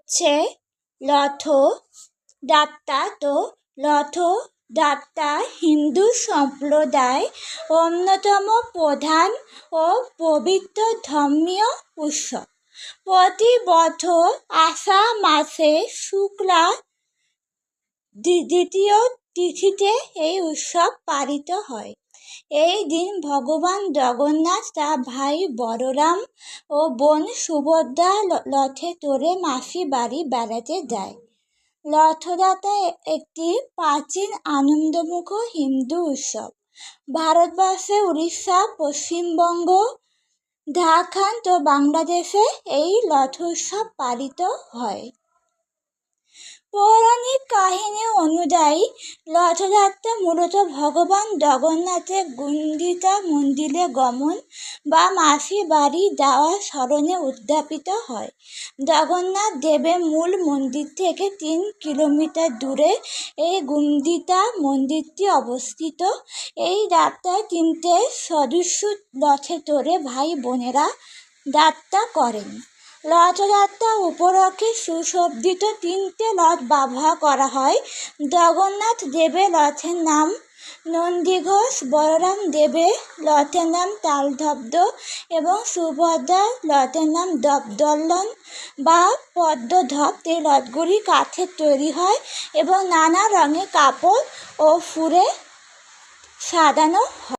হচ্ছে রথযাত্রা। তো রথযাত্রা হিন্দু সম্প্রদায় অন্যতম প্রধান ও পবিত্র ধর্মীয় উৎসব। প্রতি বছর আষাঢ় মাসে শুক্লা দ্বিতীয় তিথিতে এই উৎসব পালিত হয়। এই দিন ভগবান জগন্নাথ তার ভাই বলরাম ও বোন সুভদ্রা রথে চড়ে মাসির বাড়ি বেড়াতে যায়। রথযাত্রা একটি প্রাচীন আনন্দমুখ হিন্দু উৎসব। ভারতবর্ষে উড়িষ্যা, পশ্চিমবঙ্গ, ঝাড়খণ্ড ও বাংলাদেশে এই রথোৎসব পালিত হয়। পৌরাণিক কাহিনী অনুযায়ী রথযাত্রা মূলত ভগবান জগন্নাথের গুন্ডিচা মন্দিরে গমন বা মাসির বাড়ি যাওয়ার স্মরণে উদযাপিত হয়। জগন্নাথ দেবের মূল মন্দির থেকে 3 কিলোমিটার দূরে এই গুন্ডিচা মন্দিরটি অবস্থিত। এই যাত্রায় 3টে সদস্য রথে চড়ে ভাই বোনেরা যাত্রা করেন। রথযাত্রা উপলক্ষে সুসজ্জিত 3টে রথ ব্যবহার করা হয়। জগন্নাথ দেবের রথের নাম নন্দীঘোষ, বলরাম দেবের রথের নাম তালধ্বজ এবং সুভদ্রার রথের নাম দর্পদলন বা পদ্মধ্বজ। এই রথগুলি কাঠের তৈরি হয় এবং নানা রঙের কাপড় ও ফুলে সাজানো হয়।